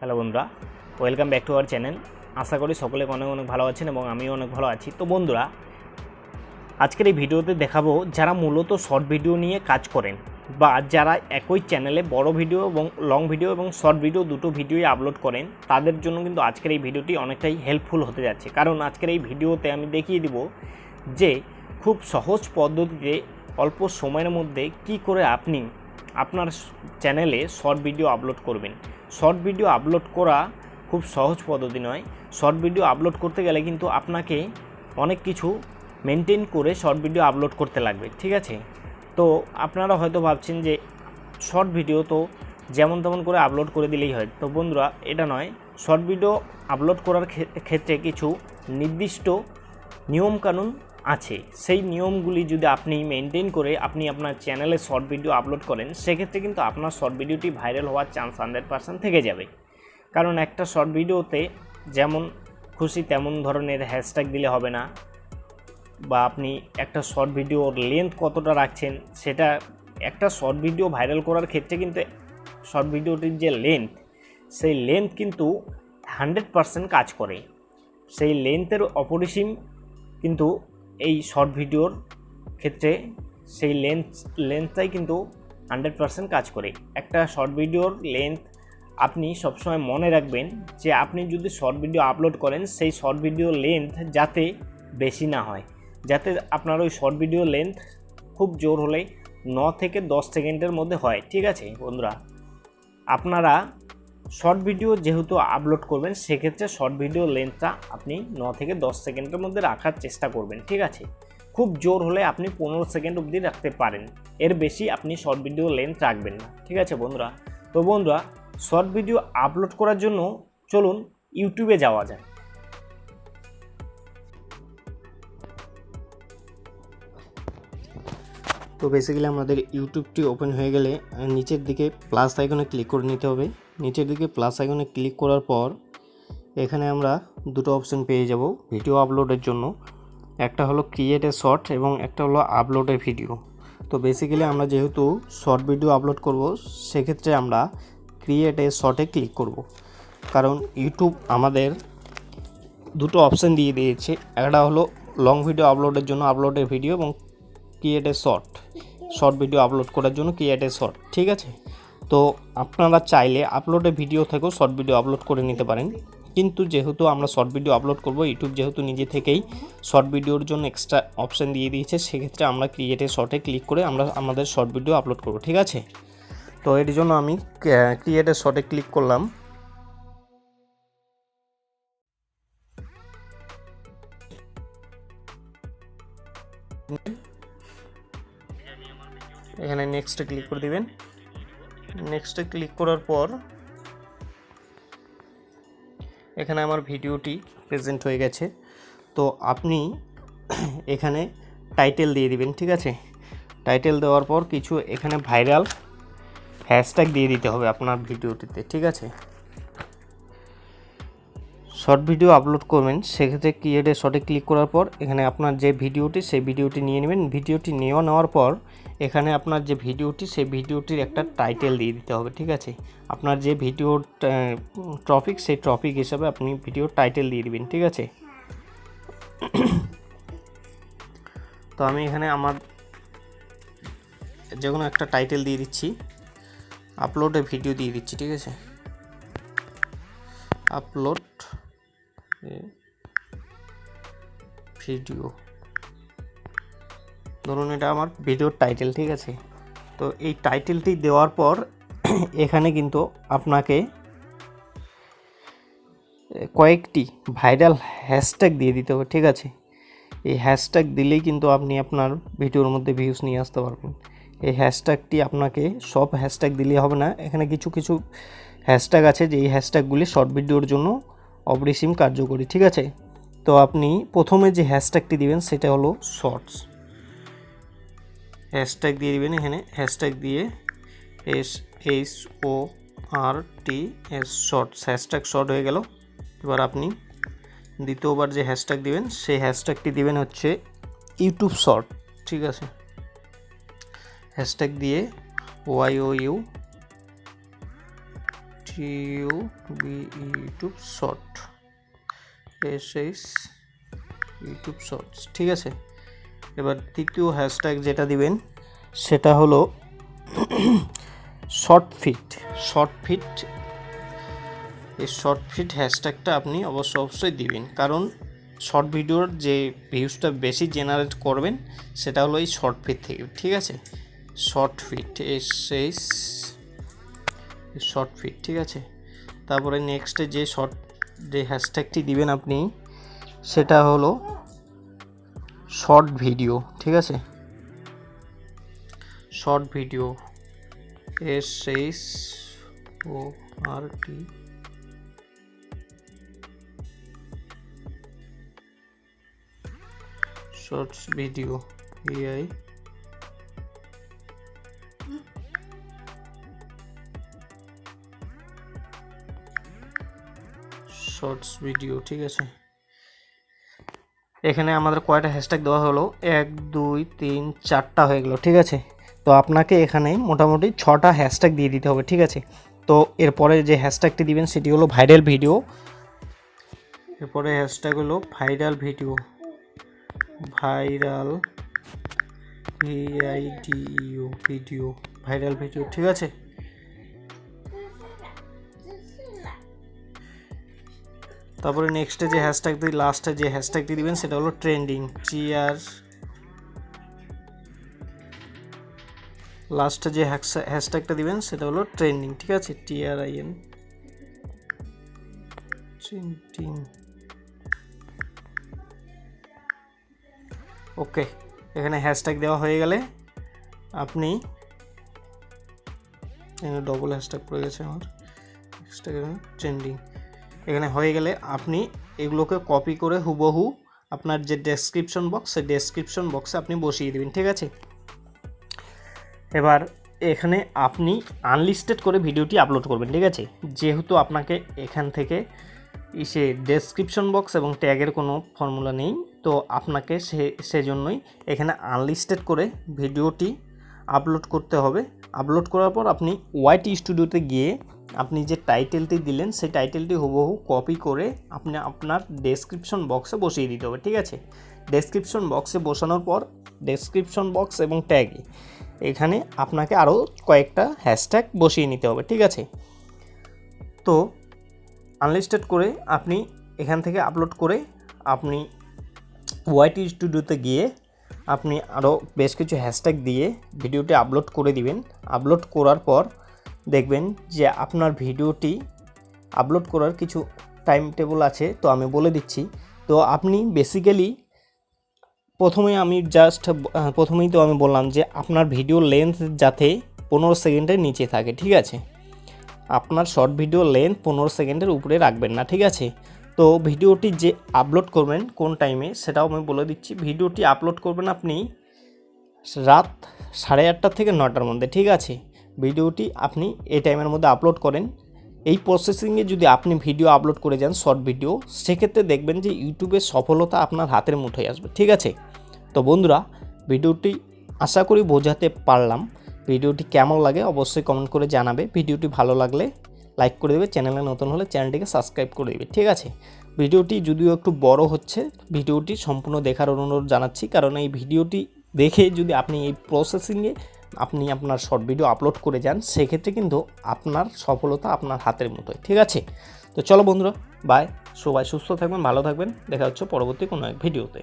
Hello বন্ধুরা, welcome back to our channel. আশা করি সকলে অনেক অনেক ভালো আছেন এবং আমিও অনেক ভালো আছি। তো বন্ধুরা, আজকের এই ভিডিওতে দেখাবো যারা মূলত শর্ট ভিডিও নিয়ে কাজ করেন বা যারা একই চ্যানেলে বড় ভিডিও এবং লং ভিডিও এবং শর্ট ভিডিও দুটো ভিডিওই আপলোড করেন, তাদের জন্য কিন্তু আজকের এই ভিডিওটি অনেকটাই হেল্পফুল হতে যাচ্ছে। কারণ আজকের এই ভিডিওতে আমি দেখিয়ে দিব যে খুব সহজ পদ্ধতিতে অল্প সময়ের মধ্যে কি করে আপনি আপনার চ্যানেলে শর্ট ভিডিও আপলোড করবেন। শর্ট ভিডিও আপলোড করা খুব সহজ পদ্ধতি নয়। শর্ট ভিডিও আপলোড করতে গেলে কিন্তু আপনাকে অনেক কিছু মেনটেন করে শর্ট ভিডিও আপলোড করতে লাগবে, ঠিক আছে? তো আপনারা হয়তো ভাবছেন যে শর্ট ভিডিও তো যেমন তেমন করে আপলোড করে দিলেই হয়। তো বন্ধুরা, এটা নয়। শর্ট ভিডিও আপলোড করার ক্ষেত্রে কিছু নির্দিষ্ট নিয়মকানুন আছে। সেই নিয়মগুলি যদি আপনি মেনটেন করে আপনি আপনার চ্যানেলে শর্ট ভিডিও আপলোড করেন, সেক্ষেত্রে কিন্তু আপনার শর্ট ভিডিওটি ভাইরাল হওয়ার চান্স 100% থেকে যাবে। কারণ একটা শর্ট ভিডিওতে যেমন খুশি তেমন ধরনের হ্যাশট্যাগ দিলে হবে না, বা আপনি একটা শর্ট ভিডিওর লেন্থ কতটা রাখছেন সেটা, একটা শর্ট ভিডিও ভাইরাল করার ক্ষেত্রে কিন্তু শর্ট ভিডিওটির যে লেন্থ, সেই লেন্থ কিন্তু 100% কাজ করে। সেই লেন্থের অপরিসীম কিন্তু এই শর্ট ভিডিওর ক্ষেত্রে সেই লেন্থটাই কিন্তু 100% কাজ করে। একটা শর্ট ভিডিওর লেন্থ আপনি সবসময় মনে রাখবেন যে আপনি যদি শর্ট ভিডিও আপলোড করেন, সেই শর্ট ভিডিওর লেন্থ যাতে বেশি না হয়, যাতে আপনার ওই শর্ট ভিডিও লেন্থ খুব জোর হলে 9 থেকে 10 সেকেন্ডের মধ্যে হয়, ঠিক আছে বন্ধুরা? আপনারা শর্ট ভিডিও যেহেতু আপলোড করবেন, সেক্ষেত্রে শর্ট ভিডিও লেন্থটা আপনি 9 থেকে 10 সেকেন্ডের মধ্যে রাখার চেষ্টা করবেন, ঠিক আছে? খুব জোর হলে আপনি 15 সেকেন্ড অবধি রাখতে পারেন, এর বেশি আপনি শর্ট ভিডিও লেন্থ রাখবেন না, ঠিক আছে বন্ধুরা? তো বন্ধুরা, শর্ট ভিডিও আপলোড করার জন্য চলুন ইউটিউবে যাওয়া যায়। তো বেসিক্যালি আমাদের ইউটিউবটি ওপেন হয়ে গেলে নিচের দিকে প্লাস আইকনে ক্লিক করে নিতে হবে। নিচের দিকে প্লাস আইকনে ক্লিক করার পর এখানে আমরা দুটো অপশন পেয়ে যাব ভিডিও আপলোডের জন্য। একটা হলো ক্রিয়েট এ শর্ট এবং একটা হলো আপলোডের ভিডিও। তো বেসিক্যালি আমরা যেহেতু শর্ট ভিডিও আপলোড করব, সেক্ষেত্রে আমরা ক্রিয়েট এ শর্টে ক্লিক করব। কারণ ইউটিউব আমাদের দুটো অপশান দিয়ে দিয়েছে, একটা হলো লং ভিডিও আপলোডের জন্য আপলোডের ভিডিও এবং create a short video upload করার জন্য ক্রিয়েট এ শর্ট, ঠিক আছে? তো আপনারা চাইলে আপলোডের ভিডিও থেকেও শর্ট ভিডিও আপলোড করে নিতে পারেন, কিন্তু যেহেতু আমরা শর্ট ভিডিও আপলোড করব, ইউটিউব যেহেতু নিজে থেকেই শর্ট ভিডিওর জন্য এক্সট্রা অপশান দিয়ে দিয়েছে, সেক্ষেত্রে আমরা ক্রিয়েট এ শর্টে ক্লিক করে আমরা আমাদের শর্ট ভিডিও আপলোড করব, ঠিক আছে? তো এর জন্য আমি ক্রিয়েট এ শর্টে ক্লিক করলাম। এখানে নেক্সটে ক্লিক করে দিবেন। নেক্সটে ক্লিক করার পর এখানে আমার ভিডিওটি প্রেজেন্ট হয়ে গেছে। তো আপনি এখানে টাইটেল দিয়ে দিবেন, ঠিক আছে? টাইটেল দেওয়ার পর কিছু এখানে ভাইরাল হ্যাশট্যাগ দিয়ে দিতে হবে আপনার ভিডিওটিতে, ঠিক আছে? শর্ট ভিডিও আপলোড করবেন, সেক্ষেত্রে ক্রিয়েটে শর্টে ক্লিক করার পর এখানে আপনার যে ভিডিওটি, সেই ভিডিওটি নিয়ে নেবেন। ভিডিওটি নেওয়ার পর এখানে আপনার যে ভিডিওটি, সেই ভিডিওটির একটা টাইটেল দিয়ে দিতে হবে, ঠিক আছে? আপনার যে ভিডিওর টপিক, সেই টপিক হিসাবে আপনি ভিডিওর টাইটেল দিয়ে দিবেন, ঠিক আছে? তো আমি এখানে আমার যে কোনো একটা টাইটেল দিয়ে দিচ্ছি, আপলোডে ভিডিও দিয়ে দিচ্ছি, ঠিক আছে? আপলোড ভিডিও, ধরুন এটা আমার ভিডিওর টাইটেল, ঠিক আছে? তো এই টাইটেলটি দেওয়ার পর এখানে কিন্তু আপনাকে কয়েকটি ভাইরাল হ্যাশট্যাগ দিয়ে দিতে হবে, ঠিক আছে? এই হ্যাশট্যাগ দিলেই কিন্তু আপনি আপনার ভিডিওর মধ্যে ভিউজ নিয়ে আসতে পারবেন। এই হ্যাশট্যাগটি আপনাকে সব হ্যাশট্যাগ দিলে হবে না, এখানে কিছু কিছু হ্যাশট্যাগ আছে যে এই হ্যাশট্যাগগুলি শর্ট ভিডিওর জন্য অপরিসীম কার্যকরী, ঠিক আছে? তো আপনি প্রথমে যে হ্যাশট্যাগটি দিবেন সেটা হলো শর্টস। হ্যাশট্যাগ দিয়ে দিবেন, এখানে হ্যাশট্যাগ দিয়ে SHORTS শর্টস, হ্যাশট্যাগ শর্ট হয়ে গেল। এবার আপনি দ্বিতীয়বার যে হ্যাশট্যাগ দিবেন, সেই হ্যাশট্যাগটি দিবেন হচ্ছে ইউটিউব শর্ট, ঠিক আছে? হ্যাশট্যাগ দিয়ে YOUTUBE YouTube short SS YouTube shorts, ঠিক আছে। এবার তৃতীয় হ্যাশট্যাগ যেটা দিবেন সেটা হলো শর্ট ফিট। এই শর্ট ফিট হ্যাশট্যাগটা আপনি অবশ্যই দিবেন, কারণ শর্ট ভিডিওর যে ভিউজটা বেশি জেনারেট করবেন সেটা হলো এই শর্ট ফিট থেকে, ঠিক আছে। শর্ট ফিট শর্ট ফিট, ঠিক আছে। তারপরে নেক্সটে যে হ্যাশট্যাগটি দিবেন আপনি সেটা হলো শর্ট ভিডিও, ঠিক আছে। Short video SHORT shorts video AI shorts video, ঠিক আছে। এখানে আমাদের কয়টা হ্যাশট্যাগ দেওয়া হলো, 1 2 3 4টা হয়ে গেল, ঠিক আছে। তো আপনাকে এখানে মোটামুটি 6টা হ্যাশট্যাগ দিয়ে দিতে হবে, ঠিক আছে। তো এরপরে যে হ্যাশট্যাগটি দিবেন সেটি হলো ভাইরাল ভিডিও। এরপরে হ্যাশট্যাগ হলো viral video, viral video, viral video, ঠিক আছে। তারপরে নেক্সটে যে হ্যাশট্যাগটি লাস্টে যে হ্যাশট্যাগটি দিবেন সেটা হলো ট্রেন্ডিং, লাস্টে যে হ্যাশট্যাগটা দিবেন সেটা হলো ট্রেন্ডিং, ঠিক আছে। TRIN ট্রেন্ডিং, ওকে। এখানে হ্যাশট্যাগ দেওয়া হয়ে গেলে আপনি এখানে ডবল হ্যাশট্যাগ পড়ে গেছে আমার, হ্যাশট্যাগ ট্রেন্ডিং। এখানে হয়ে গেলে আপনি এগুলোকে কপি করে হুবহু আপনার যে ডেসক্রিপশন বক্স সেই ডেসক্রিপশন বক্সে আপনি বসিয়ে দেবেন, ঠিক আছে। এবার এখানে আপনি আনলিস্টেড করে ভিডিওটি আপলোড করবেন, ঠিক আছে। যেহেতু আপনাকে এখান থেকে ডেসক্রিপশন বক্স এবং ট্যাগের কোনো ফর্মুলা নেই, তো আপনাকে সেজন্যই এখানে আনলিস্টেড করে ভিডিওটি আপলোড করতে হবে। আপলোড করার পর আপনি ওয়াইটি স্টুডিওতে গিয়ে আপনি যে টাইটেলটি দিলেন সেই টাইটেলটি হুবহু কপি করে আপনি আপনার ডেসক্রিপশন বক্সে বসিয়ে দিতে হবে, ঠিক আছে। ডেসক্রিপশন বক্সে বসানোর পর ডেসক্রিপশন বক্স এবং ট্যাগে এখানে আপনাকে আরও কয়েকটা হ্যাশট্যাগ বসিয়ে নিতে হবে, ঠিক আছে। তো আনলিস্টেড করে আপনি এখান থেকে আপলোড করে আপনি ওয়াইটি স্টুডিওতে গিয়ে আপনি আরও বেশ কিছু হ্যাশট্যাগ দিয়ে ভিডিওটি আপলোড করে দিবেন। আপলোড করার পর দেখবেন যে আপনার ভিডিওটি আপলোড করার কিছু টাইম টেবল আছে, তো আমি বলে দিচ্ছি। তো আপনি বেসিক্যালি প্রথমেই তো আমি বললাম যে আপনার ভিডিও লেন্থ যাতে 15 সেকেন্ডের নিচে থাকে, ঠিক আছে। আপনার শর্ট ভিডিও লেন্থ 15 সেকেন্ডের উপরে রাখবেন না, ঠিক আছে। তো ভিডিওটি যে আপলোড করবেন কোন টাইমে সেটাও আমি বলে দিচ্ছি। ভিডিওটি আপলোড করবেন আপনি রাত 8:30 থেকে 9টার মধ্যে, ঠিক আছে। ভিডিওটি আপনি এই টাইমের মধ্যে আপলোড করেন। এই প্রসেসিংয়ে যদি আপনি ভিডিও আপলোড করে যান শর্ট ভিডিও, সেক্ষেত্রে দেখবেন যে ইউটিউবের সফলতা আপনার হাতের মুঠোয় আসবে, ঠিক আছে। তো বন্ধুরা, ভিডিওটি আশা করি বোঝাতে পারলাম। ভিডিওটি কেমন লাগে অবশ্যই কমেন্ট করে জানাবে। ভিডিওটি ভালো লাগলে লাইক করে দেবে, চ্যানেলে নতুন হলে চ্যানেলটিকে সাবস্ক্রাইব করে দেবে, ঠিক আছে। ভিডিওটি যদিও একটু বড় হচ্ছে, ভিডিওটি সম্পূর্ণ দেখার অনুরোধ জানাচ্ছি, কারণ এই ভিডিওটি দেখে যদি আপনি এই প্রসেসিংয়ে আপনি আপনার শর্ট ভিডিও আপলোড করে যান, সেক্ষেত্রে কিন্তু আপনার সফলতা আপনার হাতের মুঠোয়, ঠিক আছে। তো চলো বন্ধুরা, বাই। সবাই সুস্থ থাকবেন, ভালো থাকবেন, দেখা হচ্ছে পরবর্তী কোনো এক ভিডিওতে।